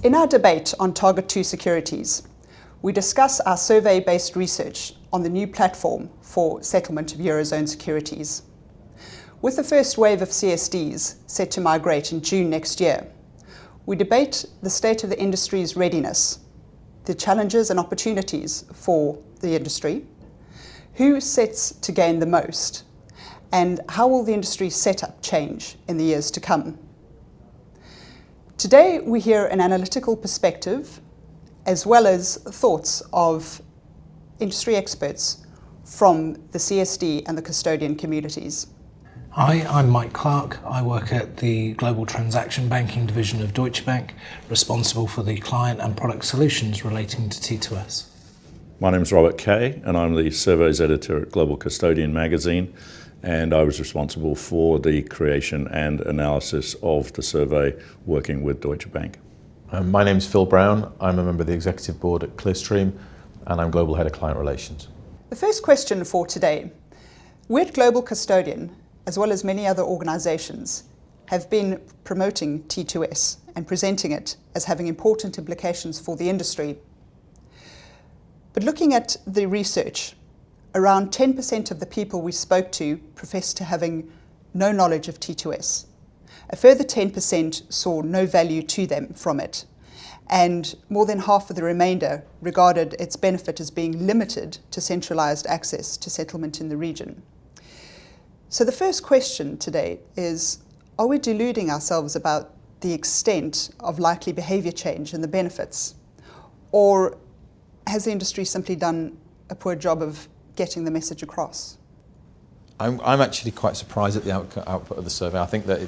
In our debate on Target 2 securities, we discuss our survey-based research on the new platform for settlement of Eurozone securities. With the first wave of CSDs set to migrate in June next year, we debate the state of the industry's readiness, the challenges and opportunities for the industry, who sets to gain the most, and how will the industry setup change in the years to come. Today we hear an analytical perspective as well as thoughts of industry experts from the CSD and the custodian communities. Hi, I'm Mike Clarke. I work at the Global Transaction Banking Division of Deutsche Bank, responsible for the client and product solutions relating to T2S. My name is Robert Kay, and I'm the surveys editor at Global Custodian magazine, and I was responsible for the creation and analysis of the survey working with Deutsche Bank. My name's Phil Brown. I'm a member of the executive board at Clearstream, and I'm Global Head of Client Relations. The first question for today. We at Global Custodian, as well as many other organisations, have been promoting T2S and presenting it as having important implications for the industry. But looking at the research, around 10% of the people we spoke to professed to having no knowledge of T2S. A further 10% saw no value to them from it, and more than half of the remainder regarded its benefit as being limited to centralised access to settlement in the region. So the first question today is, are we deluding ourselves about the extent of likely behaviour change and the benefits? Or has the industry simply done a poor job of getting the message across? I'm actually quite surprised at the output of the survey. I think that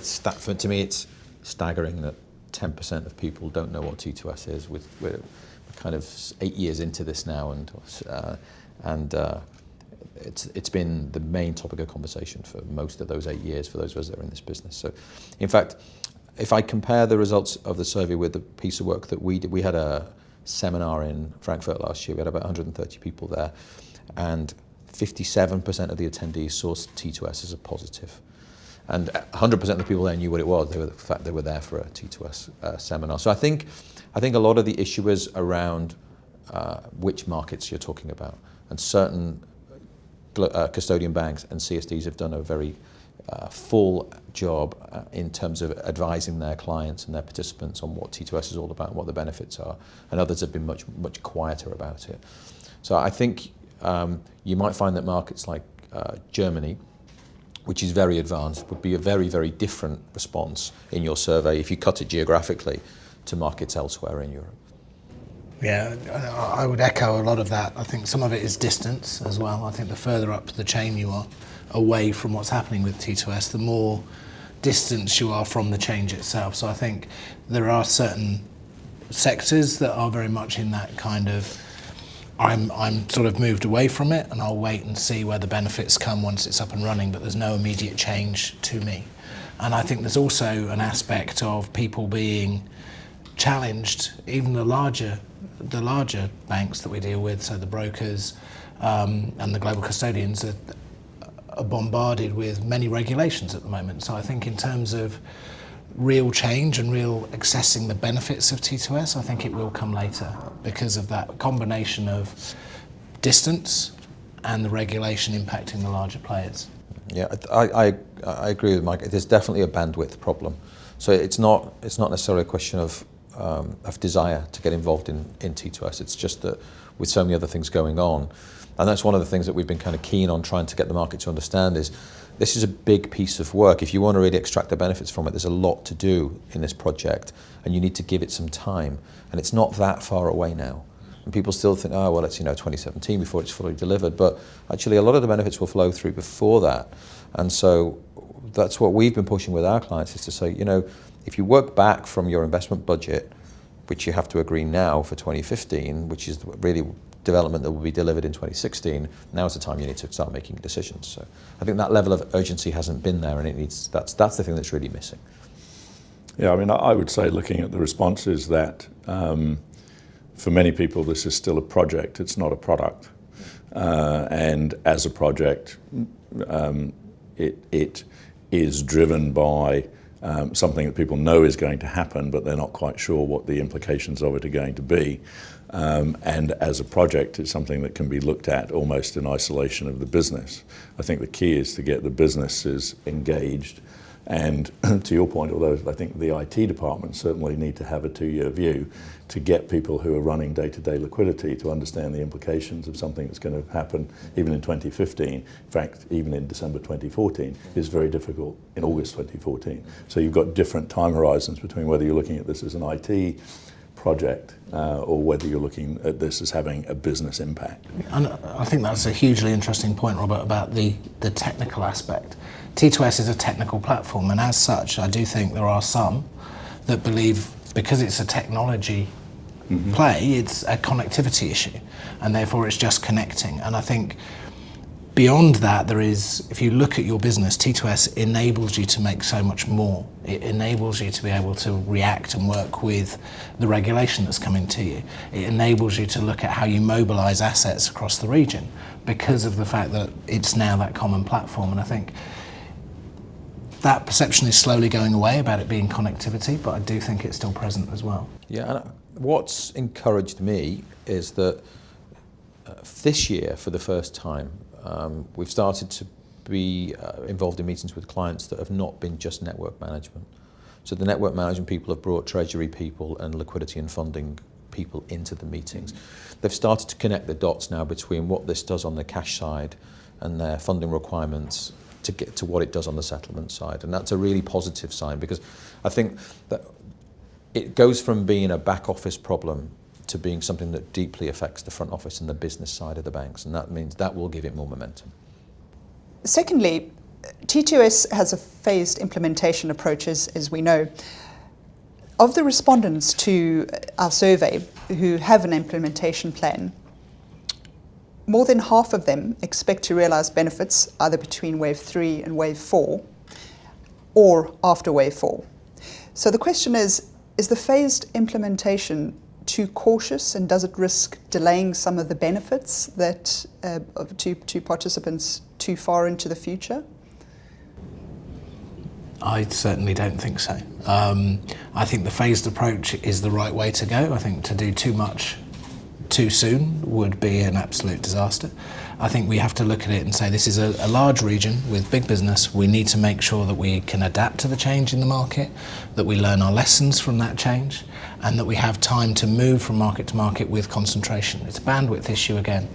to me it's staggering that 10% of people don't know what T2S is. We're kind of 8 years into this now, and it's been the main topic of conversation for most of those 8 years for those of us that are in this business. So, in fact, if I compare the results of the survey with the piece of work that we did, we had a seminar in Frankfurt last year. We had about 130 people there, and 57% of the attendees saw T2S as a positive. And 100% of the people there knew what it was. The fact they were there for a T2S seminar. So I think a lot of the issue is around which markets you're talking about. And certain custodian banks and CSDs have done a very full job in terms of advising their clients and their participants on what T2S is all about and what the benefits are. And others have been much quieter about it. So I think you might find that markets like Germany, which is very advanced, would be a very, very different response in your survey if you cut it geographically to markets elsewhere in Europe. Yeah, I would echo a lot of that. I think some of it is distance as well. I think the further up the chain you are away from what's happening with T2S, the more distance you are from the change itself. So I think there are certain sectors that are very much in that kind of I'm sort of moved away from it and I'll wait and see where the benefits come once it's up and running, but there's no immediate change to me. And I think there's also an aspect of people being challenged, even the larger banks that we deal with, so the brokers and the global custodians are bombarded with many regulations at the moment. So I think in terms of real change and real accessing the benefits of T2S, I think it will come later because of that combination of distance and the regulation impacting the larger players. Yeah, I agree with Mike. There's definitely a bandwidth problem. So it's not necessarily a question of desire to get involved in T2S. It's just that with so many other things going on, and that's one of the things that we've been kind of keen on trying to get the market to understand is this is a big piece of work. If you want to really extract the benefits from it, there's a lot to do in this project, and you need to give it some time. And it's not that far away now. And people still think, oh, well, it's 2017 before it's fully delivered. But actually, a lot of the benefits will flow through before that. And so that's what we've been pushing with our clients is to say, if you work back from your investment budget, which you have to agree now for 2015, which is really development that will be delivered in 2016, now's the time you need to start making decisions. So I think that level of urgency hasn't been there, and that's the thing that's really missing. Yeah, I mean, I would say looking at the responses that for many people this is still a project, it's not a product. And as a project, it is driven by something that people know is going to happen, but they're not quite sure what the implications of it are going to be. And as a project, it's something that can be looked at almost in isolation of the business. I think the key is to get the businesses engaged. And to your point, although I think the IT department certainly need to have a 2-year view to get people who are running day-to-day liquidity to understand the implications of something that's going to happen even in 2015. In fact, even in December 2014 is very difficult in August 2014. So you've got different time horizons between whether you're looking at this as an IT project or whether you're looking at this as having a business impact. And I think that's a hugely interesting point, Robert, about the technical aspect. T2S is a technical platform, and as such, I do think there are some that believe because it's a technology play, it's a connectivity issue, and therefore it's just connecting. And I think beyond that, there is, if you look at your business, T2S enables you to make so much more. It enables you to be able to react and work with the regulation that's coming to you. It enables you to look at how you mobilize assets across the region because of the fact that it's now that common platform. And I think that perception is slowly going away about it being connectivity, but I do think it's still present as well. Yeah, and what's encouraged me is that this year, for the first time, we've started to be involved in meetings with clients that have not been just network management. So the network management people have brought treasury people and liquidity and funding people into the meetings. They've started to connect the dots now between what this does on the cash side and their funding requirements to get to what it does on the settlement side. And that's a really positive sign, because I think that it goes from being a back office problem to being something that deeply affects the front office and the business side of the banks, and that means that will give it more momentum. Secondly, T2S has a phased implementation approach, as we know. Of the respondents to our survey who have an implementation plan, more than half of them expect to realise benefits either between Wave 3 and Wave 4 or after Wave 4. So the question is the phased implementation too cautious, and does it risk delaying some of the benefits that to participants too far into the future? I certainly don't think so. I think the phased approach is the right way to go. I think to do too much too soon would be an absolute disaster. I think we have to look at it and say this is a large region with big business. We need to make sure that we can adapt to the change in the market, that we learn our lessons from that change, and that we have time to move from market to market with concentration. It's a bandwidth issue again.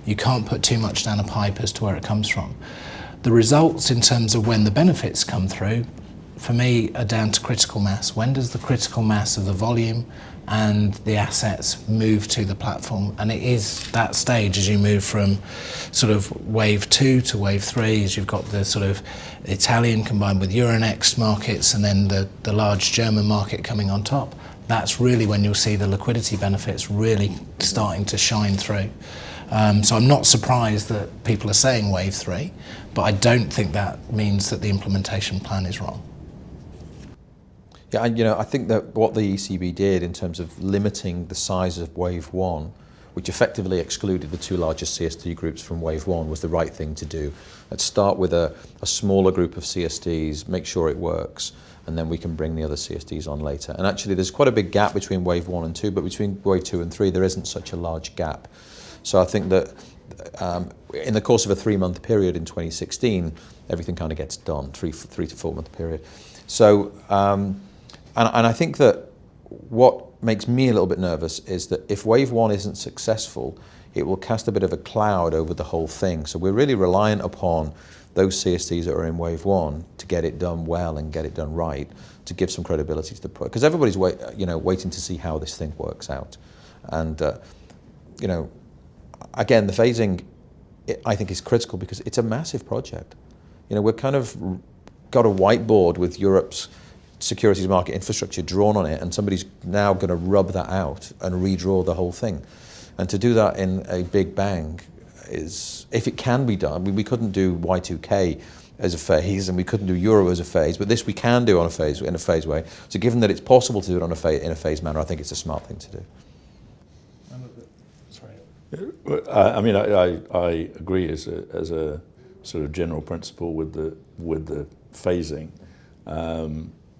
You can't put too much down a pipe as to where it comes from. The results in terms of when the benefits come through, for me, are down to critical mass. When does the critical mass of the volume and the assets move to the platform? And it is that stage as you move from sort of Wave 2 to Wave 3, as you've got the sort of Italian combined with Euronext markets and then the large German market coming on top. That's really when you'll see the liquidity benefits really starting to shine through. So I'm not surprised that people are saying Wave 3, but I don't think that means that the implementation plan is wrong. Yeah, and I think that what the ECB did in terms of limiting the size of Wave 1, which effectively excluded the two largest CSD groups from Wave 1, was the right thing to do. Let's start with a smaller group of CSDs, make sure it works, and then we can bring the other CSDs on later. And actually there's quite a big gap between Wave 1 and 2, but between Wave 2 and 3 there isn't such a large gap. So I think that in the course of a 3-month period in 2016, everything kind of gets done, 3 to 4 month period. So, and I think that what makes me a little bit nervous is that if Wave 1 isn't successful, it will cast a bit of a cloud over the whole thing. So we're really reliant upon those CSDs that are in Wave 1 to get it done well and get it done right, to give some credibility to the project. Because everybody's waiting to see how this thing works out. And, again, the phasing, I think, is critical because it's a massive project. We're kind of got a whiteboard with Europe's securities market infrastructure drawn on it, and somebody's now going to rub that out and redraw the whole thing. And to do that in a big bang is, if it can be done, we couldn't do Y2K as a phase, and we couldn't do Euro as a phase, but this we can do in a phase way. So given that it's possible to do it in a phase manner, I think it's a smart thing to do. I mean, I agree as a sort of general principle with the phasing.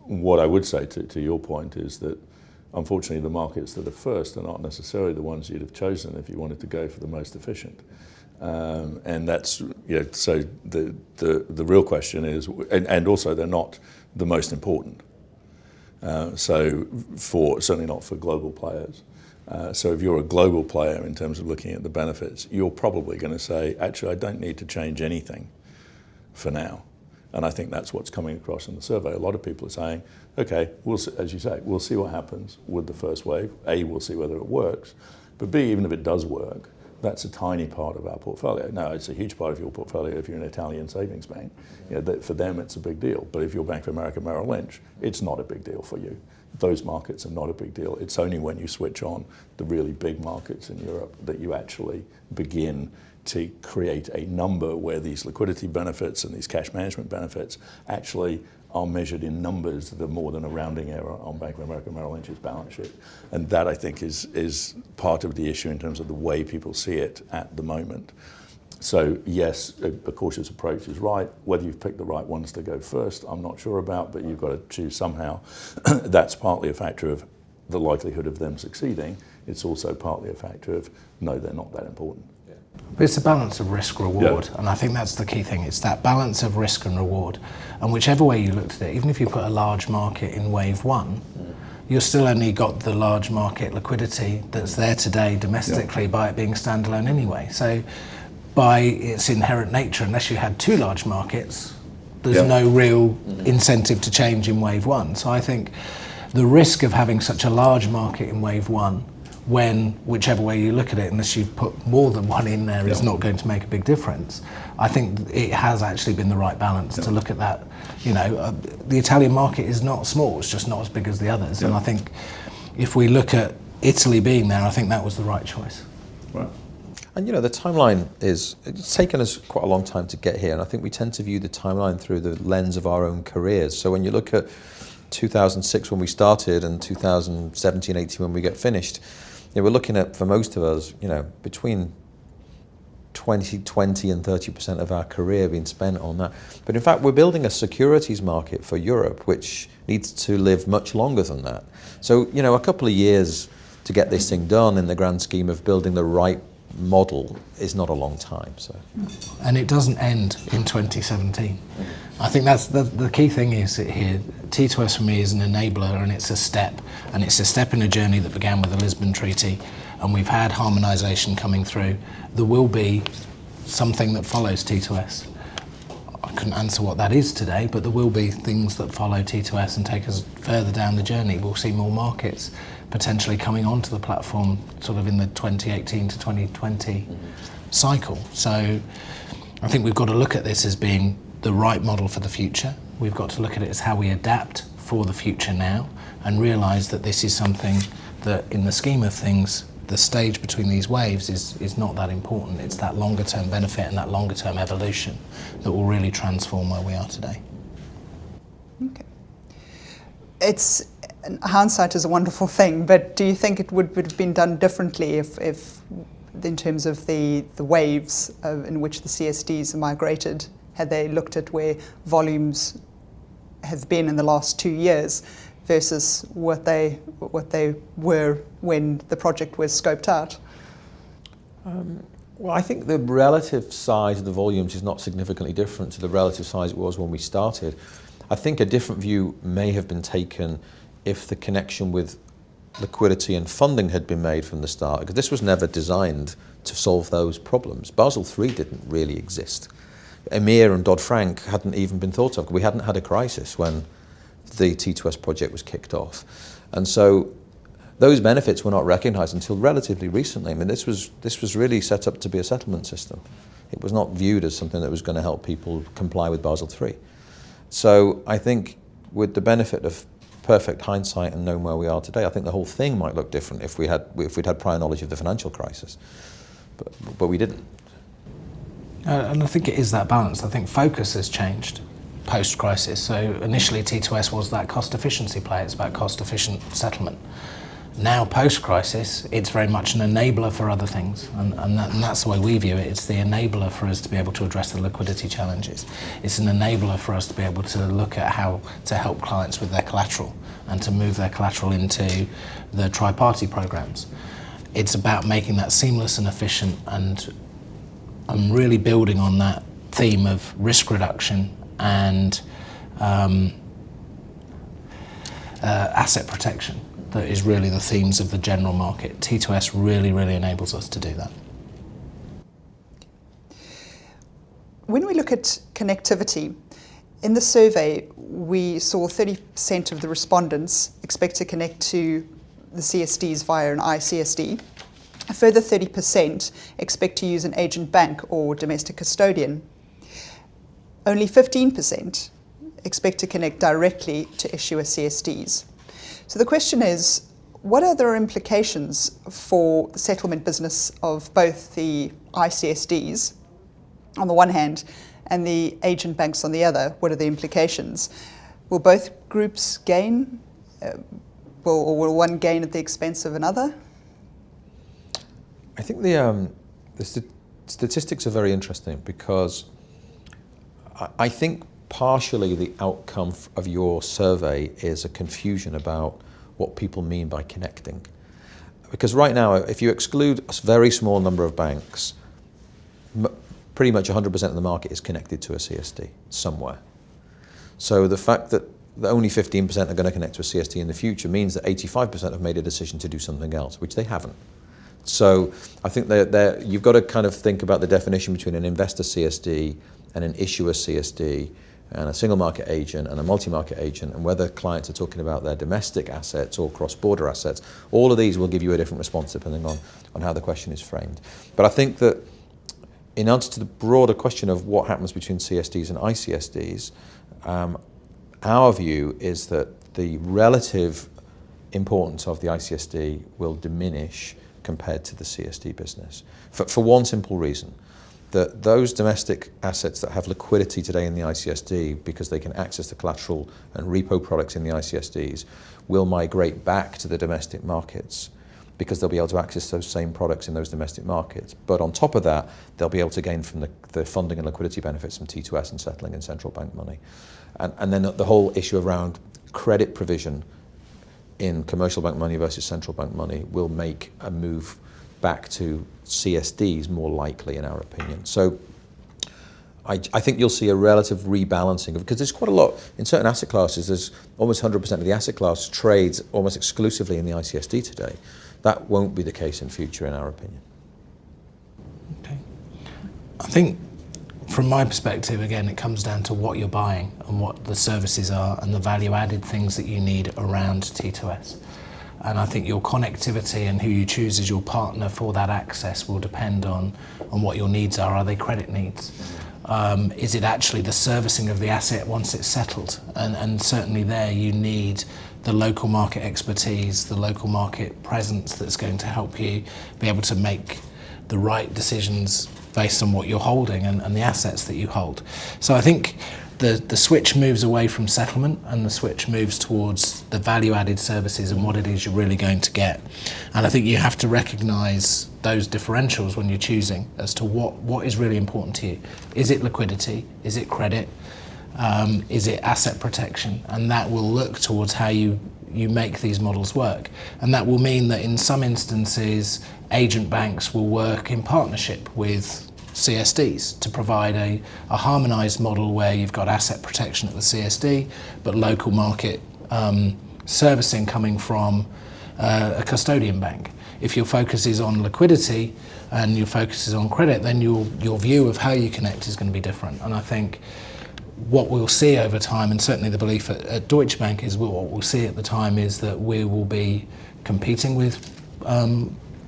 what I would say to your point is that unfortunately the markets that are first are not necessarily the ones you'd have chosen if you wanted to go for the most efficient. And that's, so the real question is, and also they're not the most important. So certainly not for global players. So if you're a global player in terms of looking at the benefits, you're probably going to say, actually, I don't need to change anything for now. And I think that's what's coming across in the survey. A lot of people are saying, okay, we'll see, as you say, we'll see what happens with the first wave. A, we'll see whether it works. But B, even if it does work, that's a tiny part of our portfolio. Now, it's a huge part of your portfolio if you're an Italian savings bank. For them, it's a big deal. But if you're Bank of America Merrill Lynch, it's not a big deal for you. Those markets are not a big deal. It's only when you switch on the really big markets in Europe that you actually begin to create a number where these liquidity benefits and these cash management benefits actually are measured in numbers that are more than a rounding error on Bank of America Merrill Lynch's balance sheet. And that, I think, is part of the issue in terms of the way people see it at the moment. So yes, a cautious approach is right. Whether you've picked the right ones to go first, I'm not sure about, but you've got to choose somehow. That's partly a factor of the likelihood of them succeeding. It's also partly a factor of, no, they're not that important. But it's a balance of risk-reward, and I think that's the key thing. It's that balance of risk and reward. And whichever way you looked at it, even if you put a large market in wave one, you've still only got the large market liquidity that's there today domestically by it being standalone anyway. So by its inherent nature, unless you had two large markets, there's no real incentive to change in wave one. So I think the risk of having such a large market in wave one, when whichever way you look at it, unless you've put more than one in there, is not going to make a big difference. I think it has actually been the right balance to look at that. The Italian market is not small, it's just not as big as the others. And I think if we look at Italy being there, I think that was the right choice. Right. And the timeline it's taken us quite a long time to get here, and I think we tend to view the timeline through the lens of our own careers. So when you look at 2006 when we started and 2017, 18 when we get finished, we're looking at, for most of us, between 20 and 30% of our career being spent on that. But in fact, we're building a securities market for Europe, which needs to live much longer than that. So, a couple of years to get this thing done in the grand scheme of building the right model is not a long time. So, and it doesn't end in 2017. I think that's the key thing is here. T2S for me is an enabler, and it's a step in a journey that began with the Lisbon Treaty, and we've had harmonisation coming through. There will be something that follows T2S. I couldn't answer what that is today, but there will be things that follow T2S and take us further down the journey. We'll see more markets potentially coming onto the platform sort of in the 2018 to 2020 cycle. So I think we've got to look at this as being the right model for the future. We've got to look at it as how we adapt for the future now and realise that this is something that in the scheme of things, the stage between these waves is not that important. It's that longer term benefit and that longer term evolution that will really transform where we are today. Okay. Hindsight is a wonderful thing, but do you think it would have been done differently if in terms of the waves in which the CSDs are migrated? Had they looked at where volumes have been in the last 2 years versus what they were when the project was scoped out? Well, I think the relative size of the volumes is not significantly different to the relative size it was when we started. I think a different view may have been taken if the connection with liquidity and funding had been made from the start, because this was never designed to solve those problems. Basel III didn't really exist. EMIR and Dodd-Frank hadn't even been thought of. We hadn't had a crisis when the T2S project was kicked off. And so those benefits were not recognised until relatively recently. I mean, this was really set up to be a settlement system. It was not viewed as something that was going to help people comply with Basel III. So I think with the benefit of perfect hindsight and knowing where we are today, I think the whole thing might look different if we'd had prior knowledge of the financial crisis. But we didn't. And I think it is that balance. I think focus has changed post-crisis. So initially T2S was that cost efficiency play. It's about cost efficient settlement. Now, post-crisis, it's very much an enabler for other things, and that's the way we view it. It's the enabler for us to be able to address the liquidity challenges. It's an enabler for us to be able to look at how to help clients with their collateral and to move their collateral into the tri-party programs. It's about making that seamless and efficient, and I'm really building on that theme of risk reduction and asset protection. That is really the themes of the general market. T2S really enables us to do that. When we look at connectivity, in the survey we saw 30% of the respondents expect to connect to the CSDs via an iCSD. A further 30% expect to use an agent bank or domestic custodian. Only 15% expect to connect directly to issuer CSDs. So the question is, what are the implications for the settlement business of both the iCSDs on the one hand and the agent banks on the other? What are the implications? Will both groups gain? Will one gain at the expense of another? I think the statistics are very interesting, because I think partially the outcome of your survey is a confusion about what people mean by connecting. Because right now, if you exclude a very small number of banks, pretty much 100% of the market is connected to a CSD somewhere. So the fact that only 15% are going to connect to a CSD in the future means that 85% have made a decision to do something else, which they haven't. So I think you've got to kind of think about the definition between an investor CSD and an issuer CSD, and a single market agent and a multi-market agent, and whether clients are talking about their domestic assets or cross-border assets. All of these will give you a different response depending on how the question is framed. But I think that in answer to the broader question of what happens between CSDs and iCSDs, our view is that the relative importance of the iCSD will diminish compared to the CSD business, for one simple reason. That those domestic assets that have liquidity today in the iCSD, because they can access the collateral and repo products in the iCSDs, will migrate back to the domestic markets, because they'll be able to access those same products in those domestic markets. But on top of that, they'll be able to gain from the funding and liquidity benefits from T2S and settling in central bank money. And then the whole issue around credit provision in commercial bank money versus central bank money will make a move back to CSDs more likely, in our opinion. So I think you'll see a relative rebalancing, because there's quite a lot in certain asset classes. There's almost 100% of the asset class trades almost exclusively in the iCSD today. That won't be the case in future, in our opinion. Okay. I think from my perspective, again, it comes down to what you're buying and what the services are and the value-added things that you need around T2S. And I think your connectivity and who you choose as your partner for that access will depend on what your needs are. Are they credit needs? Is it actually the servicing of the asset once it's settled? And certainly there you need the local market expertise, the local market presence that's going to help you be able to make the right decisions based on what you're holding and the assets that you hold. So I think the switch moves away from settlement, and the switch moves towards the value-added services and what it is you're really going to get. And I think you have to recognise those differentials when you're choosing as to what is really important to you. Is it liquidity? Is it credit? Is it asset protection? And that will look towards how you make these models work. And that will mean that in some instances, agent banks will work in partnership with CSDs to provide a harmonised model where you've got asset protection at the CSD, but local market servicing coming from a custodian bank. If your focus is on liquidity and your focus is on credit, then your view of how you connect is going to be different. And I think what we'll see over time, and certainly the belief at Deutsche Bank is what we'll see at the time, is that we will be competing with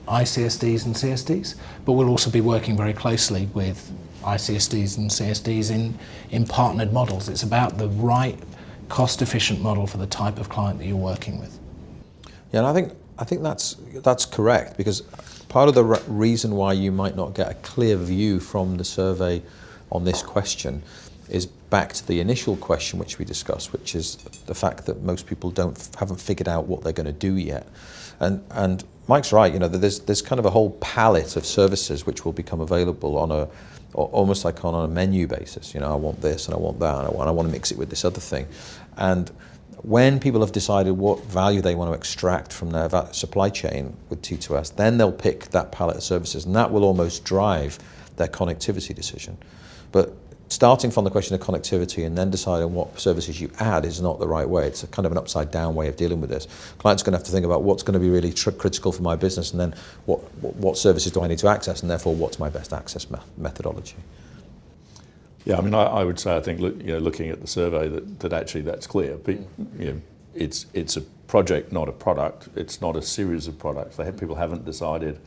iCSDs and CSDs, but we'll also be working very closely with iCSDs and CSDs in partnered models. It's about the right cost-efficient model for the type of client that you're working with. Yeah, and I think that's correct, because part of the reason why you might not get a clear view from the survey on this question is back to the initial question which we discussed, which is the fact that most people haven't figured out what they're going to do yet. And Mike's right, you know, there's kind of a whole palette of services which will become available on a almost like on a menu basis. You know, I want this and I want that and I want to mix it with this other thing. And when people have decided what value they want to extract from their supply chain with T2S, then they'll pick that palette of services, and that will almost drive their connectivity decision. But starting from the question of connectivity and then deciding what services you add is not the right way. It's a kind of an upside down way of dealing with this. Clients are going to have to think about what's going to be really critical for my business, and then what services do I need to access, and therefore what's my best access methodology. Yeah, I mean, I would say, I think, looking at the survey, that actually that's clear. It's a project, not a product. It's not a series of products. People haven't decided,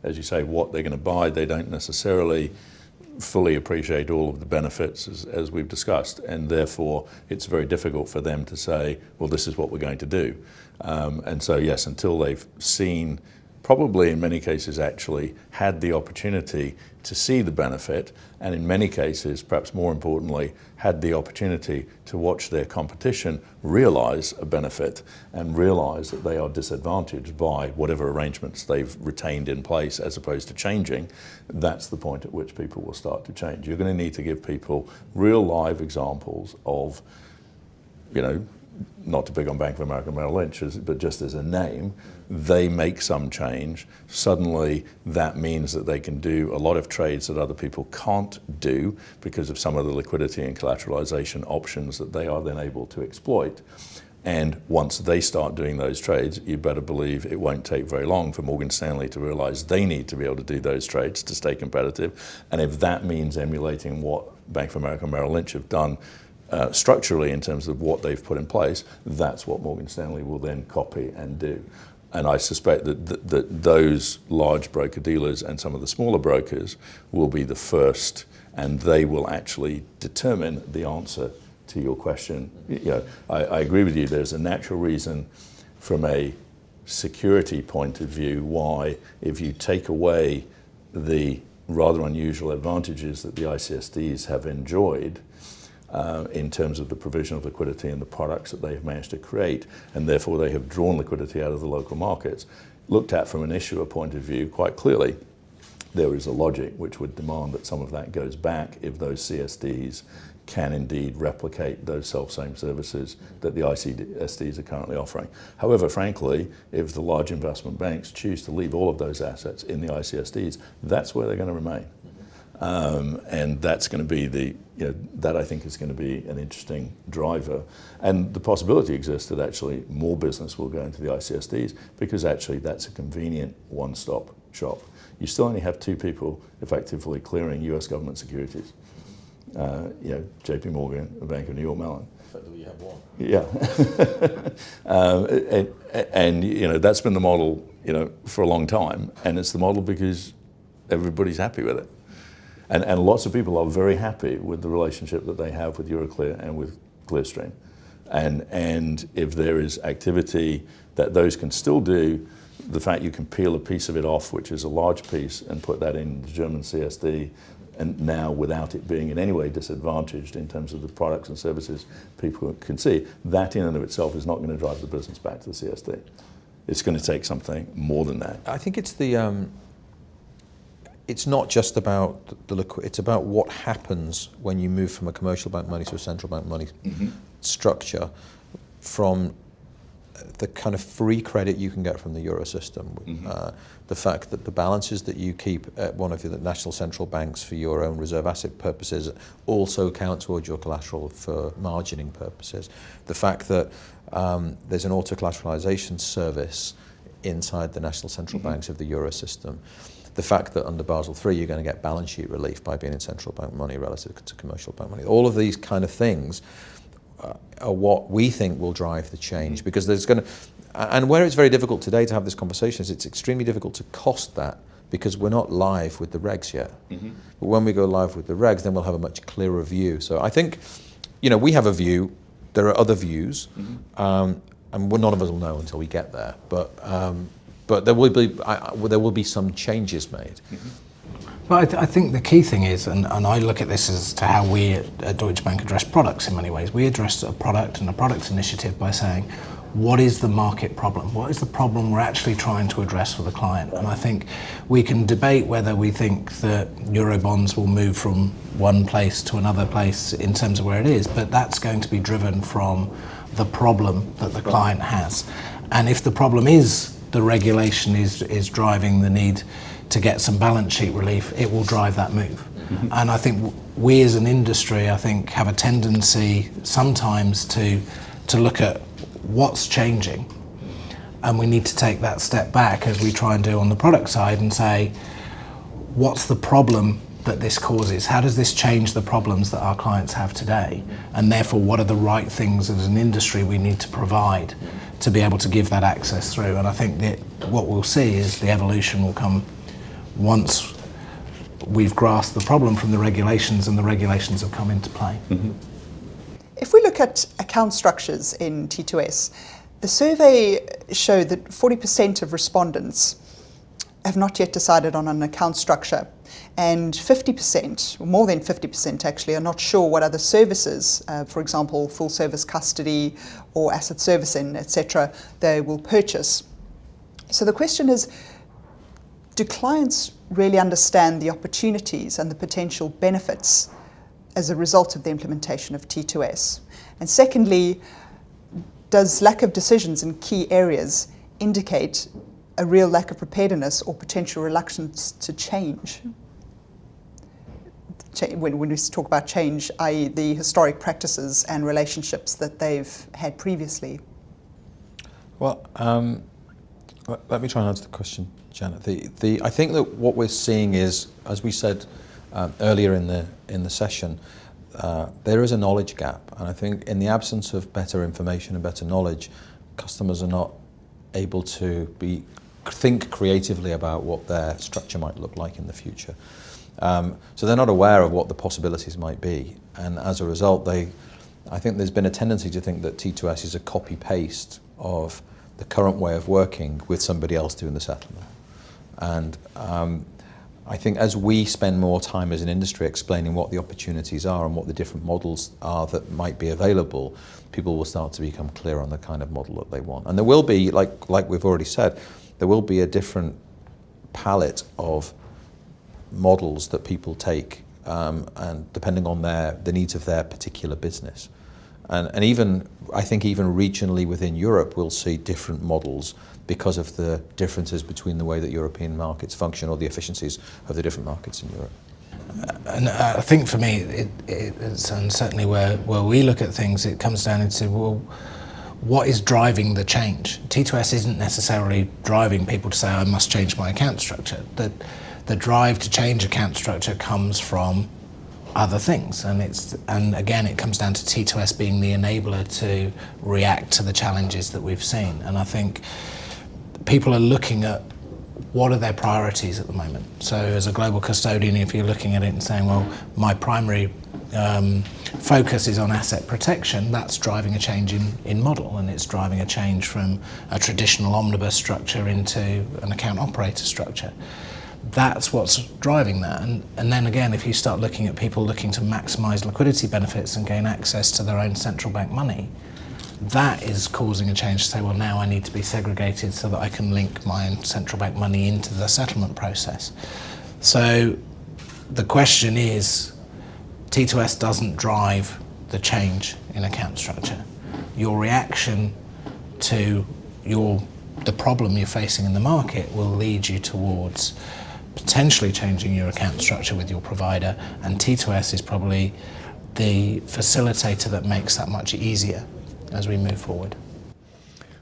as you say, what they're going to buy. They don't necessarily fully appreciate all of the benefits as we've discussed, and therefore it's very difficult for them to say, well, this is what we're going to do. And so, yes, until they've seen, probably in many cases actually had the opportunity to see the benefit, and in many cases, perhaps more importantly, had the opportunity to watch their competition realize a benefit and realize that they are disadvantaged by whatever arrangements they've retained in place as opposed to changing, that's the point at which people will start to change. You're going to need to give people real live examples of, you know, not to pick on Bank of America Merrill Lynch, but just as a name, they make some change. Suddenly that means that they can do a lot of trades that other people can't do because of some of the liquidity and collateralization options that they are then able to exploit. And once they start doing those trades, you better believe it won't take very long for Morgan Stanley to realize they need to be able to do those trades to stay competitive. And if that means emulating what Bank of America Merrill Lynch have done structurally in terms of what they've put in place, that's what Morgan Stanley will then copy and do. And I suspect that those large broker-dealers and some of the smaller brokers will be the first, and they will actually determine the answer to your question. You know, I agree with you, there's a natural reason from a security point of view why, if you take away the rather unusual advantages that the ICSDs have enjoyed, in terms of the provision of liquidity and the products that they've managed to create, and therefore they have drawn liquidity out of the local markets. Looked at from an issuer point of view, quite clearly, there is a logic which would demand that some of that goes back if those CSDs can indeed replicate those self-same services that the ICSDs are currently offering. However, frankly, if the large investment banks choose to leave all of those assets in the ICSDs, that's where they're going to remain. And that's going to be that I think is going to be an interesting driver. And the possibility exists that actually more business will go into the ICSDs because actually that's a convenient one-stop shop. You still only have two people effectively clearing US government securities. JP Morgan and Bank of New York Mellon. Effectively you have one. Yeah. And that's been the model, for a long time. And it's the model because everybody's happy with it. And lots of people are very happy with the relationship that they have with Euroclear and with Clearstream. And if there is activity that those can still do, the fact you can peel a piece of it off, which is a large piece, and put that in the German CSD, and now without it being in any way disadvantaged in terms of the products and services people can see, that in and of itself is not going to drive the business back to the CSD. It's going to take something more than that. I think it's it's not just about the liquidity, it's about what happens when you move from a commercial bank money to a central bank money structure, from the kind of free credit you can get from the Euro system, the fact that the balances that you keep at one of the national central banks for your own reserve asset purposes also count towards your collateral for margining purposes, the fact that there's an auto-collateralization service inside the national central banks of the Euro system, the fact that under Basel III you're going to get balance sheet relief by being in central bank money relative to commercial bank money. All of these kind of things are what we think will drive the change, because there's going to, and where it's very difficult today to have this conversation is it's extremely difficult to cost that because we're not live with the regs yet. But when we go live with the regs, then we'll have a much clearer view. So I think, we have a view, there are other views, and none of us will know until we get there. But there will be some changes made. But I think the key thing is, and I look at this as to how we at Deutsche Bank address products in many ways. We address a product and a product initiative by saying, what is the market problem? What is the problem we're actually trying to address for the client? And I think we can debate whether we think that Eurobonds will move from one place to another place in terms of where it is, but that's going to be driven from the problem that the client has. And if the problem is the regulation is driving the need to get some balance sheet relief, it will drive that move. Mm-hmm. And I think we as an industry, I think, have a tendency sometimes to look at what's changing, and we need to take that step back as we try and do on the product side and say, what's the problem that this causes? How does this change the problems that our clients have today? And therefore, what are the right things as an industry we need to provide to be able to give that access through? And I think that what we'll see is the evolution will come once we've grasped the problem from the regulations and the regulations have come into play. Mm-hmm. If we look at account structures in T2S, the survey showed that 40% of respondents have not yet decided on an account structure, and 50%, or more than 50% actually, are not sure what other services, for example, full service custody or asset servicing, etc., they will purchase. So the question is, do clients really understand the opportunities and the potential benefits as a result of the implementation of T2S? And secondly, does lack of decisions in key areas indicate a real lack of preparedness or potential reluctance to change? When we talk about change, i.e. the historic practices and relationships that they've had previously. Well, let me try and answer the question, Janet. I think that what we're seeing is, as we said earlier in the session, there is a knowledge gap, and I think in the absence of better information and better knowledge, customers are not able to think creatively about what their structure might look like in the future. So they're not aware of what the possibilities might be, and as a result, I think there's been a tendency to think that T2S is a copy-paste of the current way of working with somebody else doing the settlement. And I think as we spend more time as an industry explaining what the opportunities are and what the different models are that might be available, people will start to become clear on the kind of model that they want. And there will be, like we've already said, there will be a different palette of models that people take, and depending on the needs of their particular business. And even, I think even regionally within Europe, we'll see different models because of the differences between the way that European markets function or the efficiencies of the different markets in Europe. And I think for me, it's and certainly where we look at things, it comes down into, well, what is driving the change? T2S isn't necessarily driving people to say, I must change my account structure. The drive to change account structure comes from other things, and again it comes down to T2S being the enabler to react to the challenges that we've seen. And I think people are looking at what are their priorities at the moment. So as a global custodian, if you're looking at it and saying, well, my primary focus is on asset protection, that's driving a change in model, and it's driving a change from a traditional omnibus structure into an account operator structure. That's what's driving that. And then again, if you start looking at people looking to maximise liquidity benefits and gain access to their own central bank money, that is causing a change to say, well, now I need to be segregated so that I can link my own central bank money into the settlement process. So the question is, T2S doesn't drive the change in account structure. Your reaction to the problem you're facing in the market will lead you towards potentially changing your account structure with your provider, and T2S is probably the facilitator that makes that much easier as we move forward.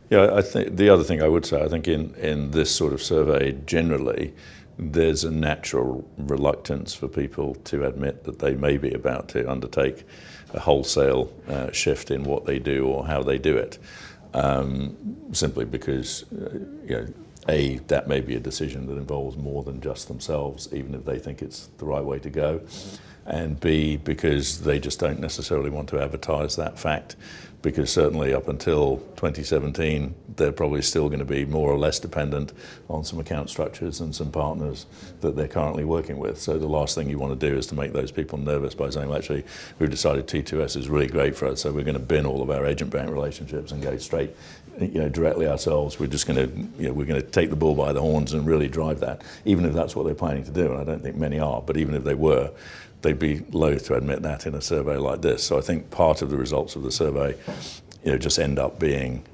Yeah, I think the other thing I would say, I think in this sort of survey generally, there's a natural reluctance for people to admit that they may be about to undertake a wholesale shift in what they do or how they do it, simply because that may be a decision that involves more than just themselves, even if they think it's the right way to go. And B, because they just don't necessarily want to advertise that fact because certainly up until 2017, they're probably still going to be more or less dependent on some account structures and some partners that they're currently working with. So the last thing you want to do is to make those people nervous by saying, well, actually, we've decided T2S is really great for us, so we're going to bin all of our agent bank relationships and go straight, directly ourselves. We're just going to, we're going to take the bull by the horns and really drive that, even if that's what they're planning to do. And I don't think many are, but even if they were, they'd be loath to admit that in a survey like this. So I think part of the results of the survey, just end up being,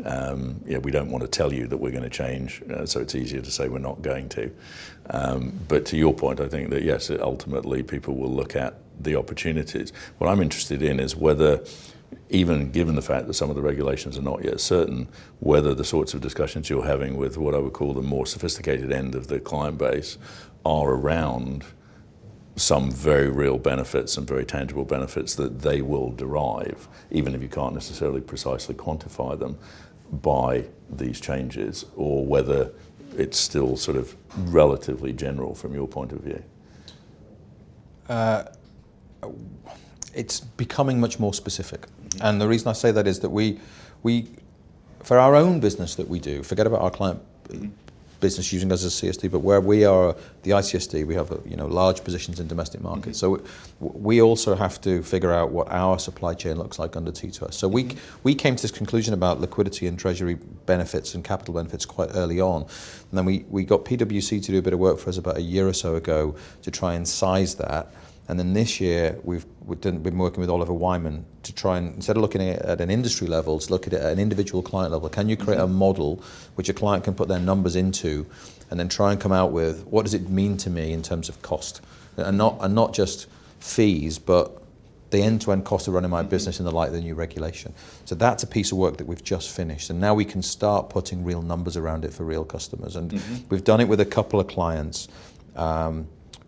we don't want to tell you that we're going to change, so it's easier to say we're not going to. But to your point, I think that yes, ultimately people will look at the opportunities. What I'm interested in is whether, even given the fact that some of the regulations are not yet certain, whether the sorts of discussions you're having with what I would call the more sophisticated end of the client base are around some very real benefits and very tangible benefits that they will derive, even if you can't necessarily precisely quantify them, by these changes, or whether it's still sort of relatively general from your point of view. It's becoming much more specific. And the reason I say that is that we for our own business that we do, forget about our client business using us as a CSD, but where we are the ICSD, we have large positions in domestic markets. So we also have to figure out what our supply chain looks like under T2S. So we came to this conclusion about liquidity and treasury benefits and capital benefits quite early on. And then we got PwC to do a bit of work for us about a year or so ago to try and size that. And then this year, we've been working with Oliver Wyman to try and, instead of looking at an industry level, to look at it at an individual client level. Can you create a model which a client can put their numbers into, and then try and come out with what does it mean to me in terms of cost, and not just fees, but the end-to-end cost of running my business in the light of the new regulation. So that's a piece of work that we've just finished, and now we can start putting real numbers around it for real customers. And we've done it with a couple of clients.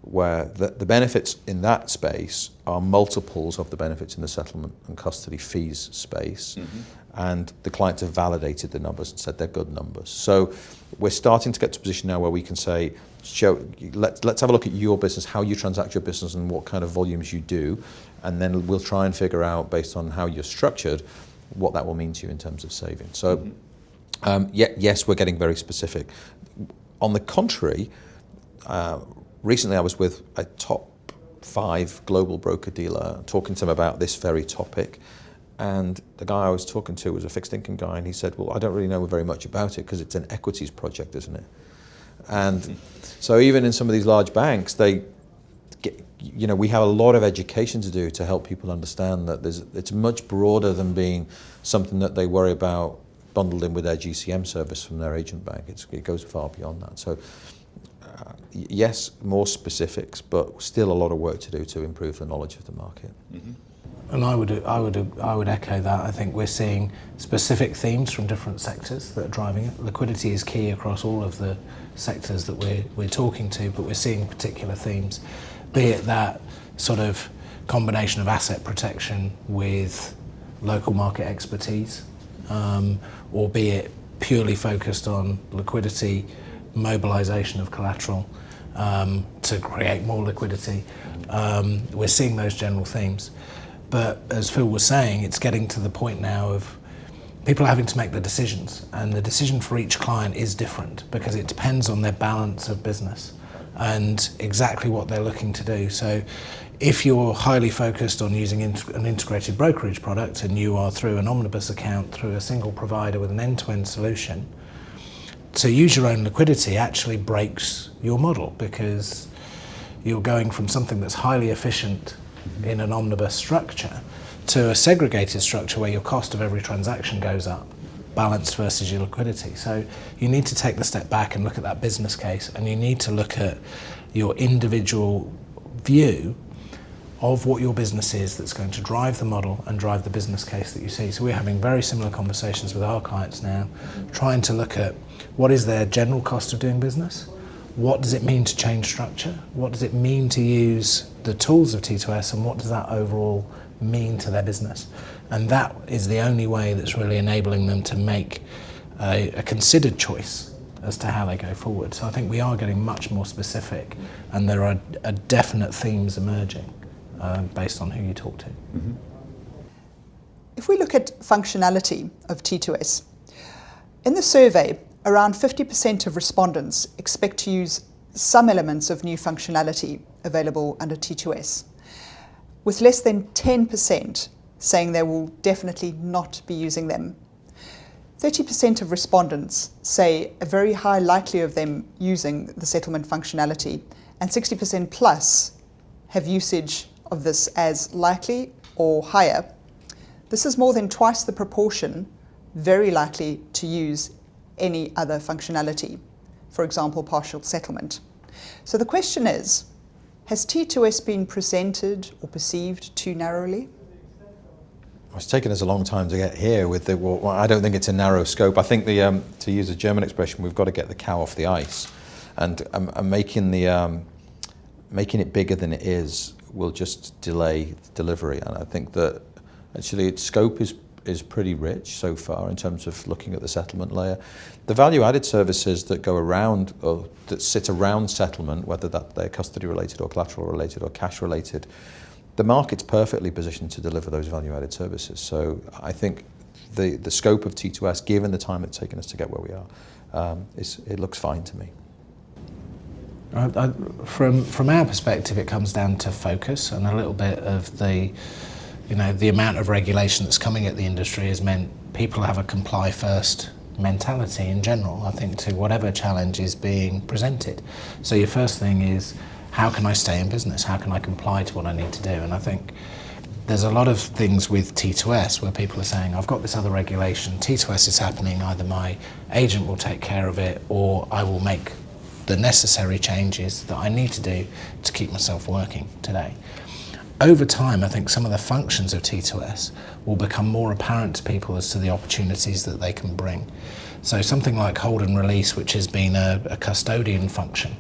Where the benefits in that space are multiples of the benefits in the settlement and custody fees space, and the clients have validated the numbers and said they're good numbers. So we're starting to get to a position now where we can say, let's have a look at your business, how you transact your business and what kind of volumes you do, and then we'll try and figure out, based on how you're structured, what that will mean to you in terms of savings. So yes, we're getting very specific. On the contrary, recently I was with a top 5 global broker-dealer talking to him about this very topic, and the guy I was talking to was a fixed income guy, and he said, well, I don't really know very much about it because it's an equities project, isn't it? And so even in some of these large banks, we have a lot of education to do to help people understand that it's much broader than being something that they worry about bundled in with their GCM service from their agent bank. It goes far beyond that. So yes, more specifics, but still a lot of work to do to improve the knowledge of the market. And I would echo that. I think we're seeing specific themes from different sectors that are driving it. Liquidity is key across all of the sectors that we're talking to, but we're seeing particular themes, be it that sort of combination of asset protection with local market expertise, or be it purely focused on liquidity, mobilisation of collateral to create more liquidity. We're seeing those general themes. But as Phil was saying, it's getting to the point now of people having to make the decisions, and the decision for each client is different because it depends on their balance of business and exactly what they're looking to do. So if you're highly focused on using an integrated brokerage product and you are through an omnibus account through a single provider with an end-to-end solution, to use your own liquidity actually breaks your model, because you're going from something that's highly efficient in an omnibus structure to a segregated structure where your cost of every transaction goes up, balanced versus your liquidity. So you need to take the step back and look at that business case, and you need to look at your individual view of what your business is that's going to drive the model and drive the business case that you see. So we're having very similar conversations with our clients now, trying to look at what is their general cost of doing business, what does it mean to change structure, what does it mean to use the tools of T2S, and what does that overall mean to their business. And that is the only way that's really enabling them to make a considered choice as to how they go forward. So I think we are getting much more specific, and there are definite themes emerging based on who you talk to. If we look at functionality of T2S, in the survey, around 50% of respondents expect to use some elements of new functionality available under T2S, with less than 10% saying they will definitely not be using them. 30% of respondents say a very high likelihood of them using the settlement functionality, and 60% plus have usage of this as likely or higher. This is more than twice the proportion very likely to use any other functionality, for example, partial settlement. So the question is, has T2S been presented or perceived too narrowly? It's taken us a long time to get here with the, well, I don't think it's a narrow scope. I think the, to use a German expression, we've got to get the cow off the ice. And making it bigger than it is will just delay delivery. And I think that actually its scope is pretty rich so far in terms of looking at the settlement layer. The value-added services that go around, or that sit around settlement, whether that they're custody-related or collateral-related or cash-related, the market's perfectly positioned to deliver those value-added services. So I think the scope of T2S, given the time it's taken us to get where we are, it looks fine to me. From our perspective, it comes down to focus, and a little bit of the amount of regulation that's coming at the industry has meant people have a comply first mentality in general, I think, to whatever challenge is being presented. So your first thing is, how can I stay in business? How can I comply to what I need to do? And I think there's a lot of things with T2S where people are saying, I've got this other regulation, T2S is happening, either my agent will take care of it or I will make the necessary changes that I need to do to keep myself working today. Over time, I think some of the functions of T2S will become more apparent to people as to the opportunities that they can bring. So something like hold and release, which has been a custodian function,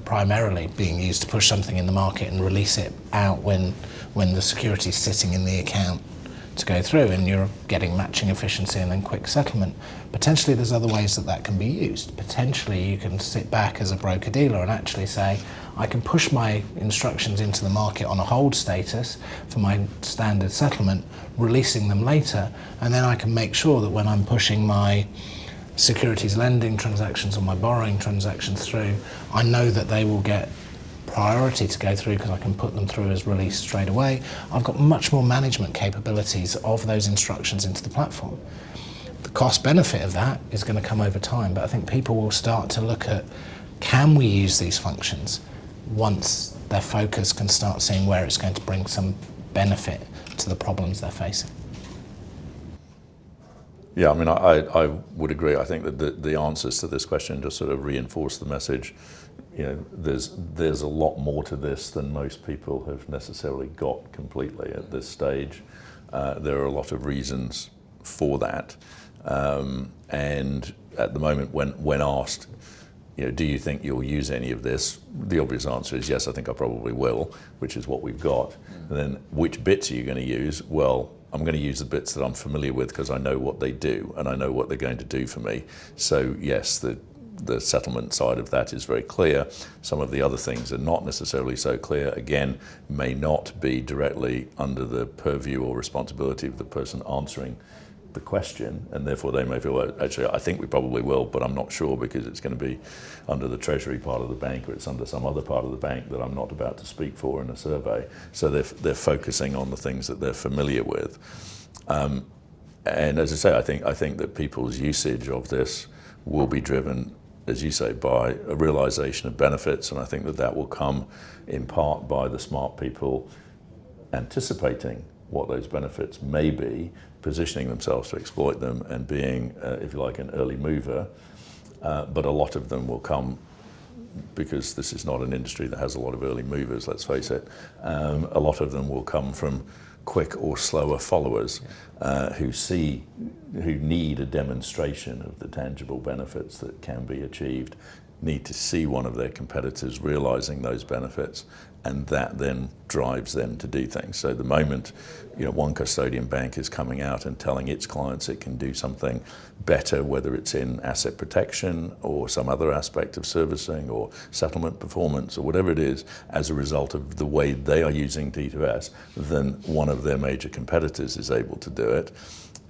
primarily being used to push something in the market and release it out when the security is sitting in the account to go through and you're getting matching efficiency and then quick settlement. Potentially there's other ways that can be used. Potentially you can sit back as a broker-dealer and actually say, I can push my instructions into the market on a hold status for my standard settlement, releasing them later, and then I can make sure that when I'm pushing my securities lending transactions or my borrowing transactions through, I know that they will get priority to go through because I can put them through as released straight away. I've got much more management capabilities of those instructions into the platform. The cost benefit of that is going to come over time, but I think people will start to look at, can we use these functions once their focus can start seeing where it's going to bring some benefit to the problems they're facing. Yeah, I mean, I would agree. I think that the answers to this question just sort of reinforce the message. You know, there's a lot more to this than most people have necessarily got completely at this stage. There are a lot of reasons for that. And at the moment, when asked, you know, do you think you'll use any of this? The obvious answer is yes, I think I probably will, which is what we've got. And then which bits are you going to use? Well, I'm going to use the bits that I'm familiar with because I know what they do and I know what they're going to do for me. So yes, the settlement side of that is very clear. Some of the other things are not necessarily so clear. Again, may not be directly under the purview or responsibility of the person answering the question, and therefore they may feel, well, actually, I think we probably will, but I'm not sure because it's going to be under the treasury part of the bank or it's under some other part of the bank that I'm not about to speak for in a survey. So they're focusing on the things that they're familiar with. And as I say, I think that people's usage of this will be driven, as you say, by a realization of benefits, and I think that will come in part by the smart people anticipating what those benefits may be, positioning themselves to exploit them and being, if you like, an early mover. But a lot of them will come, because this is not an industry that has a lot of early movers, let's face it, a lot of them will come from quick or slower followers who need a demonstration of the tangible benefits that can be achieved need to see one of their competitors realizing those benefits, and that then drives them to do things. So the moment, one custodian bank is coming out and telling its clients it can do something better, whether it's in asset protection or some other aspect of servicing or settlement performance or whatever it is, as a result of the way they are using T2S, then one of their major competitors is able to do it.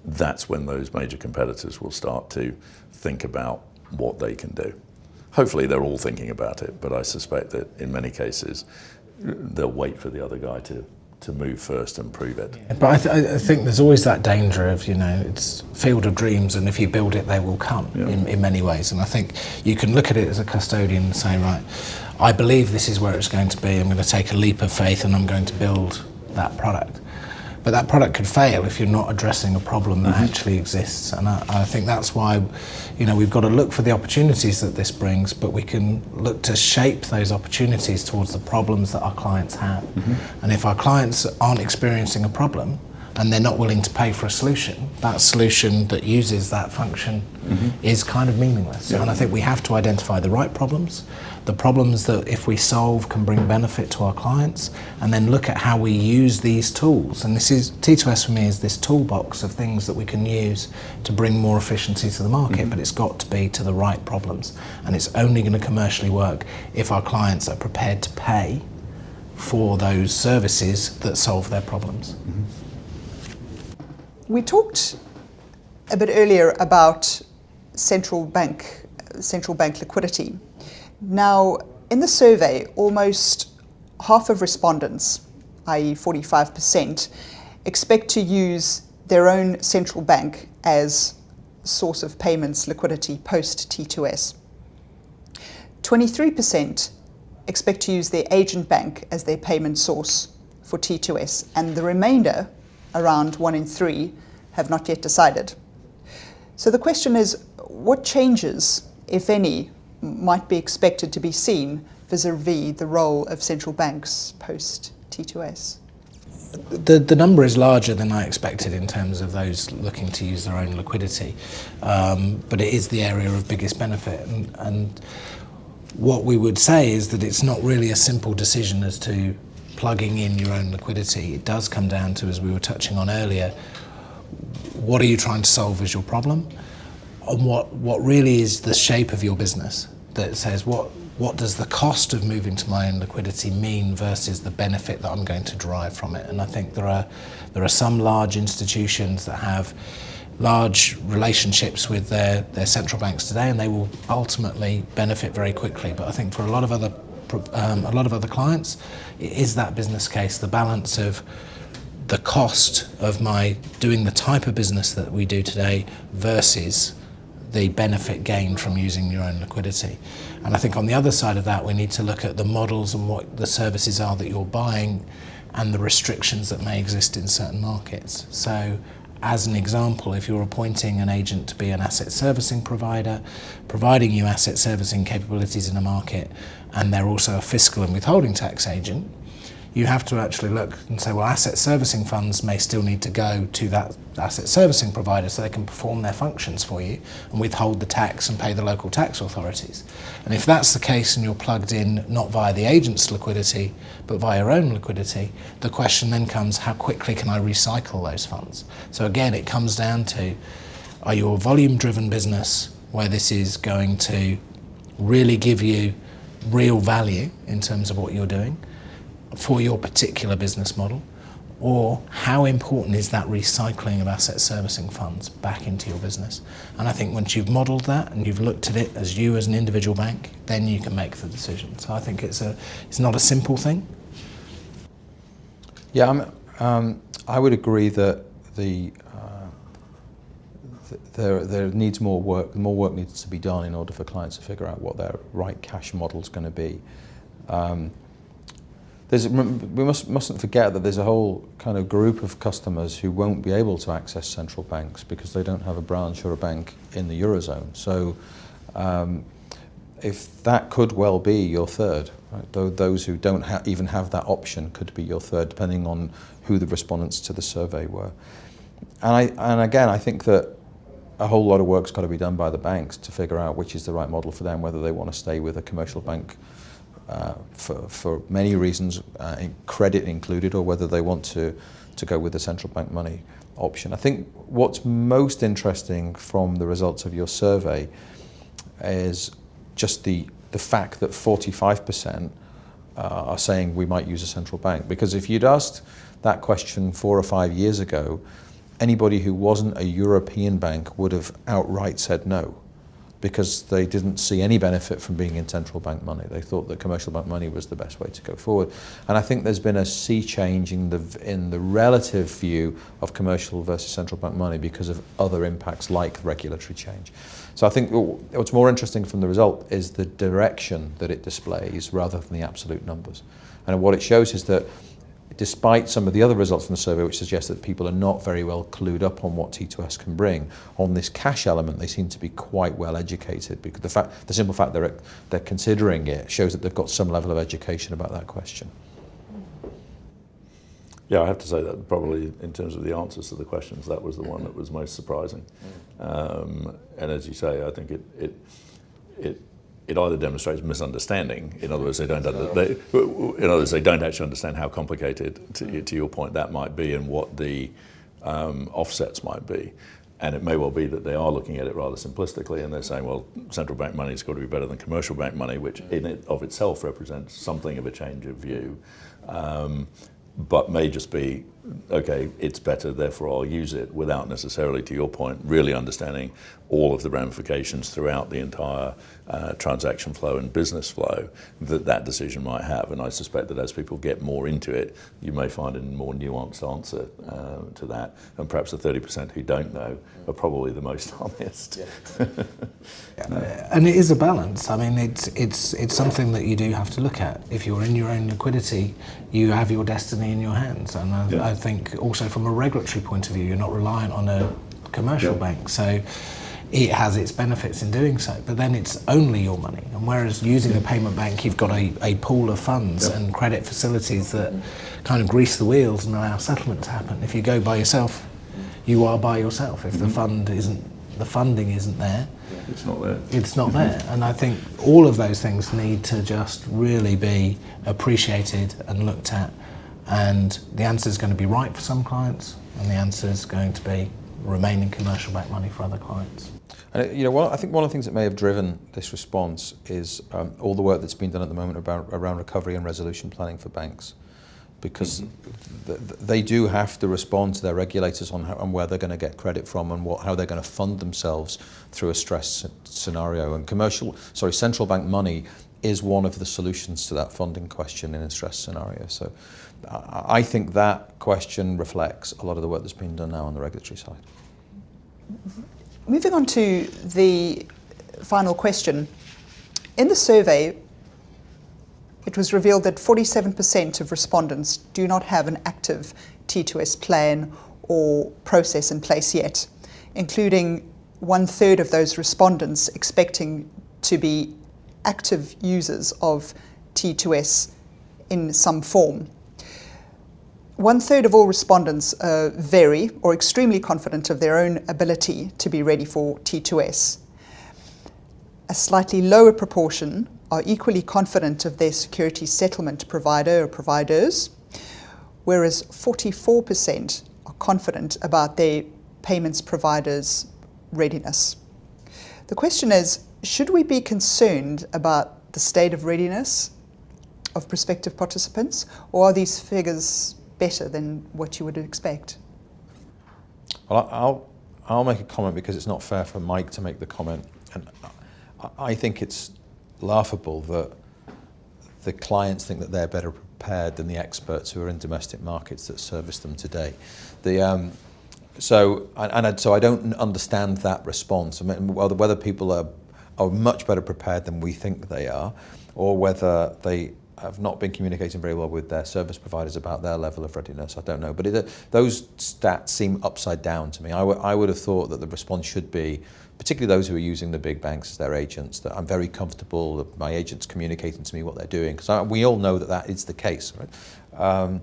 That's when those major competitors will start to think about what they can do. Hopefully they're all thinking about it, but I suspect that in many cases they'll wait for the other guy to move first and prove it. But I think there's always that danger of, it's field of dreams, and if you build it, they will come in many ways. And I think you can look at it as a custodian and say, right, I believe this is where it's going to be. I'm going to take a leap of faith and I'm going to build that product. But that product could fail if you're not addressing a problem that actually exists. And I think that's why, we've got to look for the opportunities that this brings, but we can look to shape those opportunities towards the problems that our clients have. And if our clients aren't experiencing a problem and they're not willing to pay for a solution, that solution that uses that function is kind of meaningless. And I think we have to identify the right problems, the problems that if we solve can bring benefit to our clients, and then look at how we use these tools. And this is, T2S for me is this toolbox of things that we can use to bring more efficiency to the market, but it's got to be to the right problems. And it's only going to commercially work if our clients are prepared to pay for those services that solve their problems. We talked a bit earlier about central bank liquidity. Now, in the survey, almost half of respondents, i.e. 45%, expect to use their own central bank as source of payments liquidity post T2S. 23% expect to use their agent bank as their payment source for T2S, and the remainder, around 1 in 3, have not yet decided. So the question is, what changes, if any, might be expected to be seen vis-a-vis the role of central banks post T2S? The number is larger than I expected in terms of those looking to use their own liquidity, but it is the area of biggest benefit. And what we would say is that it's not really a simple decision as to plugging in your own liquidity. It does come down to, as we were touching on earlier, what are you trying to solve as your problem, and what really is the shape of your business that says what does the cost of moving to my own liquidity mean versus the benefit that I'm going to derive from it. And I think there are some large institutions that have large relationships with their central banks today, and they will ultimately benefit very quickly. But I think for a lot of other clients, it is that business case, the balance of the cost of my doing the type of business that we do today versus the benefit gained from using your own liquidity. And I think on the other side of that, we need to look at the models and what the services are that you're buying and the restrictions that may exist in certain markets. So as an example, if you're appointing an agent to be an asset servicing provider, providing you asset servicing capabilities in a market, and they're also a fiscal and withholding tax agent, you have to actually look and say, well, asset servicing funds may still need to go to that asset servicing provider so they can perform their functions for you and withhold the tax and pay the local tax authorities. And if that's the case and you're plugged in not via the agent's liquidity but via your own liquidity, the question then comes, how quickly can I recycle those funds? So again, it comes down to, are you a volume-driven business where this is going to really give you real value in terms of what you're doing for your particular business model, or how important is that recycling of asset servicing funds back into your business? And I think once you've modelled that and you've looked at it as you as an individual bank, then you can make the decision. So I think it's not a simple thing. Yeah, I would agree that there needs more work. More work needs to be done in order for clients to figure out what their right cash model is going to be. We mustn't forget that there's a whole kind of group of customers who won't be able to access central banks because they don't have a branch or a bank in the Eurozone. So if that could well be your third, right? Those who don't even have that option could be your third, depending on who the respondents to the survey were. And again, I think that a whole lot of work's got to be done by the banks to figure out which is the right model for them, whether they want to stay with a commercial bank for many reasons, credit included, or whether they want to go with the central bank money option. I think what's most interesting from the results of your survey is just the fact that 45% are saying we might use a central bank. Because if you'd asked that question 4 or 5 years ago, anybody who wasn't a European bank would have outright said no, because they didn't see any benefit from being in central bank money. They thought that commercial bank money was the best way to go forward. And I think there's been a sea change in the relative view of commercial versus central bank money because of other impacts like regulatory change. So I think what's more interesting from the result is the direction that it displays rather than the absolute numbers. And what it shows is that despite some of the other results from the survey which suggest that people are not very well clued up on what T2S can bring, on this cash element they seem to be quite well educated, because the simple fact they're considering it shows that they've got some level of education about that question. Yeah, I have to say that probably in terms of the answers to the questions, that was the one that was most surprising. And as you say, I think it either demonstrates misunderstanding. In other words, they don't actually understand how complicated, to your point, that might be and what the offsets might be. And it may well be that they are looking at it rather simplistically, and they're saying, well, central bank money's got to be better than commercial bank money, which in it of itself represents something of a change of view. But may just be, okay, it's better, therefore I'll use it, without necessarily, to your point, really understanding all of the ramifications throughout the entire transaction flow and business flow that decision might have. And I suspect that as people get more into it, you may find a more nuanced answer to that. And perhaps the 30% who don't know are probably the most honest. And it is a balance. I mean, it's something that you do have to look at. If you're in your own liquidity, you have your destiny in your hands. And I think also from a regulatory point of view, you're not reliant on a commercial bank. So it has its benefits in doing so, but then it's only your money. And whereas using a payment bank, you've got a pool of funds and credit facilities that kind of grease the wheels and allow settlement to happen. If you go by yourself, you are by yourself. If the funding isn't there, it's not there. It's not there. And I think all of those things need to just really be appreciated and looked at. And the answer is going to be right for some clients, and the answer is going to be remaining commercial bank money for other clients. And I think one of the things that may have driven this response is all the work that's been done at the moment around recovery and resolution planning for banks, because they do have to respond to their regulators on where they're going to get credit from and how they're going to fund themselves through a stress scenario. And central bank money is one of the solutions to that funding question in a stress scenario. So I think that question reflects a lot of the work that's been done now on the regulatory side. Moving on to the final question. In the survey, it was revealed that 47% of respondents do not have an active T2S plan or process in place yet, including 1/3 of those respondents expecting to be active users of T2S in some form. 1/3 of all respondents are very or extremely confident of their own ability to be ready for T2S. A slightly lower proportion are equally confident of their security settlement provider or providers, whereas 44% are confident about their payments provider's readiness. The question is, should we be concerned about the state of readiness of prospective participants, or are these figures better than what you would expect? Well, I'll make a comment because it's not fair for Mike to make the comment. And I think it's laughable that the clients think that they're better prepared than the experts who are in domestic markets that service them today. So I don't understand that response. I mean, whether people are much better prepared than we think they are, or whether they have not been communicating very well with their service providers about their level of readiness, I don't know. But those stats seem upside down to me. I would have thought that the response should be, particularly those who are using the big banks as their agents, that I'm very comfortable that my agent's communicating to me what they're doing, because we all know that is the case, right?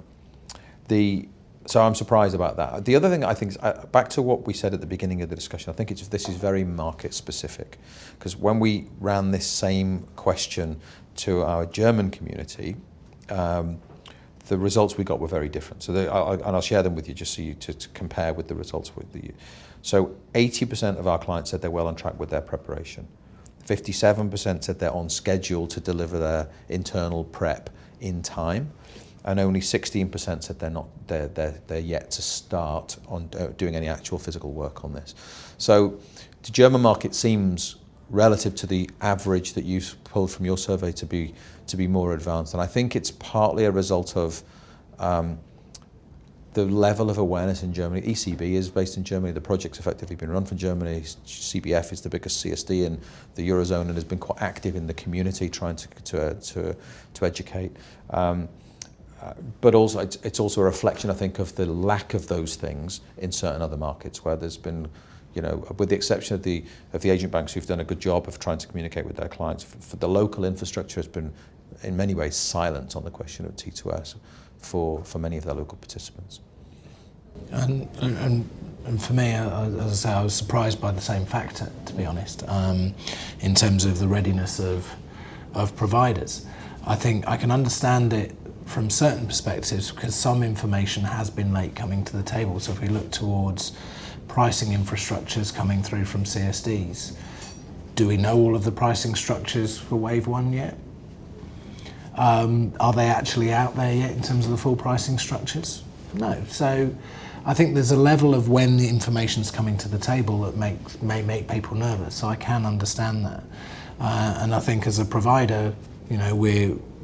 So I'm surprised about that. The other thing I think is, back to what we said at the beginning of the discussion, I think this is very market specific, because when we ran this same question to our German community, the results we got were very different. So I'll share them with you just so you to compare with the results with the. So 80% of our clients said they're well on track with their preparation. 57% said they're on schedule to deliver their internal prep in time. And only 16% said they're yet to start on doing any actual physical work on this. So the German market seems, relative to the average that you've pulled from your survey, to be more advanced. And I think it's partly a result of the level of awareness in Germany. ECB is based in Germany. The project's effectively been run from Germany. CBF is the biggest CSD in the Eurozone and has been quite active in the community trying to educate. But also, it's also a reflection, I think, of the lack of those things in certain other markets where there's been, with the exception of the agent banks who've done a good job of trying to communicate with their clients, for the local infrastructure has been, in many ways, silent on the question of T2S for many of their local participants. And for me, as I say, I was surprised by the same factor, to be honest, in terms of the readiness of providers. I think I can understand it from certain perspectives because some information has been late coming to the table. So if we look towards pricing infrastructures coming through from CSDs, do we know all of the pricing structures for Wave 1 yet? Are they actually out there yet in terms of the full pricing structures? No. So I think there's a level of when the information's coming to the table that may make people nervous. So I can understand that. And I think as a provider,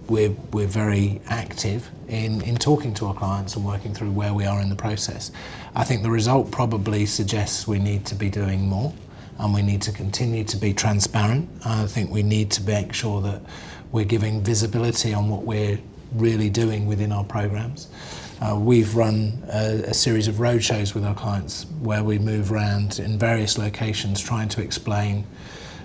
we're very active in talking to our clients and working through where we are in the process. I think the result probably suggests we need to be doing more and we need to continue to be transparent. I think we need to make sure that we're giving visibility on what we're really doing within our programs. We've run a series of roadshows with our clients where we move around in various locations trying to explain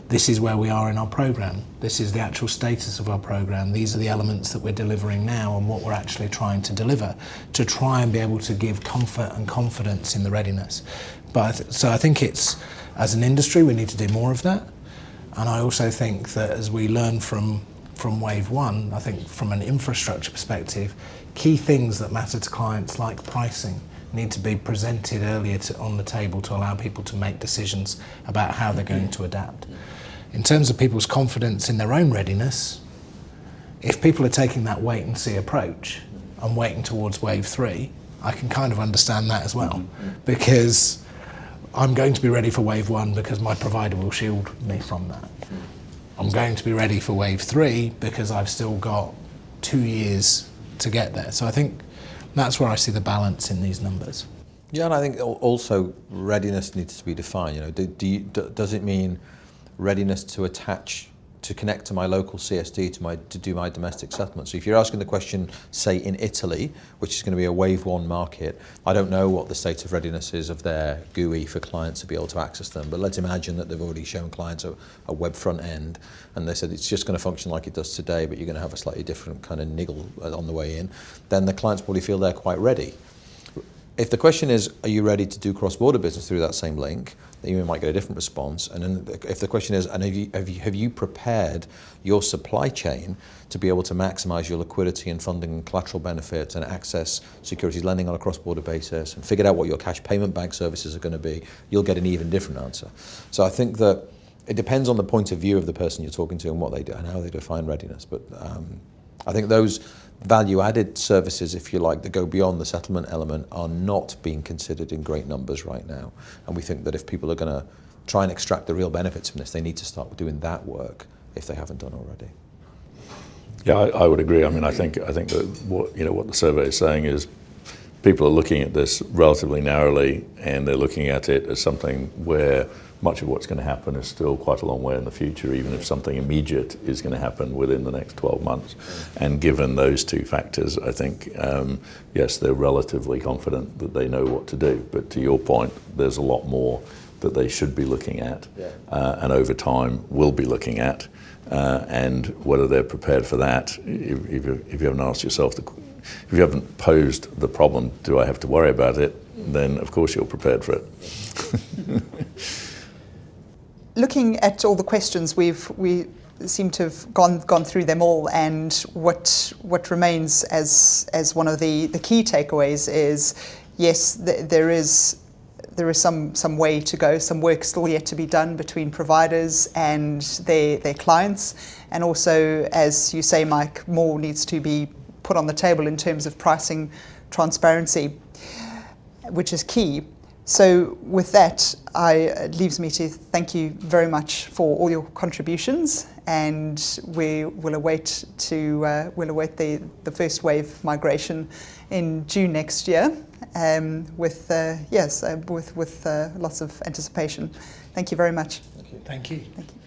this is where we are in our program. This is the actual status of our program. These are the elements that we're delivering now and what we're actually trying to deliver to try and be able to give comfort and confidence in the readiness. So I think it's, as an industry, we need to do more of that. And I also think that as we learn from Wave 1, I think from an infrastructure perspective, key things that matter to clients like pricing need to be presented earlier on the table to allow people to make decisions about how they're going to adapt. In terms of people's confidence in their own readiness, if people are taking that wait and see approach and waiting towards Wave 3, I can kind of understand that as well, because I'm going to be ready for Wave 1 because my provider will shield me from that. I'm going to be ready for Wave 3 because I've still got 2 years to get there. So I think that's where I see the balance in these numbers. Yeah, and I think also readiness needs to be defined. Does it mean readiness to connect to my local CSD to do my domestic settlement? So if you're asking the question, say in Italy, which is going to be a Wave 1 market, I don't know what the state of readiness is of their GUI for clients to be able to access them, but let's imagine that they've already shown clients a web front end and they said it's just going to function like it does today, but you're going to have a slightly different kind of niggle on the way in, then the clients probably feel they're quite ready. If the question is, are you ready to do cross-border business through that same link, then you might get a different response. And then if the question is, and have you prepared your supply chain to be able to maximize your liquidity and funding and collateral benefits and access securities lending on a cross-border basis and figured out what your cash payment bank services are going to be, you'll get an even different answer. So I think that it depends on the point of view of the person you're talking to and what they do and how they define readiness. But I think those value-added services, if you like, that go beyond the settlement element are not being considered in great numbers right now. And we think that if people are going to try and extract the real benefits from this, they need to start doing that work if they haven't done already. Yeah, I would agree. I mean, I think that what the survey is saying is people are looking at this relatively narrowly, and they're looking at it as something where much of what's going to happen is still quite a long way in the future, even if something immediate is going to happen within the next 12 months. And given those two factors, I think, yes, they're relatively confident that they know what to do. But to your point, there's a lot more that they should be looking at, and over time will be looking at. And whether they're prepared for that, if you haven't asked yourself if you haven't posed the problem, do I have to worry about it? Then of course you're prepared for it. Looking at all the questions, we seem to have gone through them all, and what remains as one of the key takeaways is, yes, there is some way to go, some work still yet to be done between providers and their clients, and also, as you say, Mike, more needs to be put on the table in terms of pricing transparency, which is key. So with that, it leaves me to thank you very much for all your contributions, and we will await the first wave migration in June next year, with lots of anticipation. Thank you very much. Thank you. Thank you.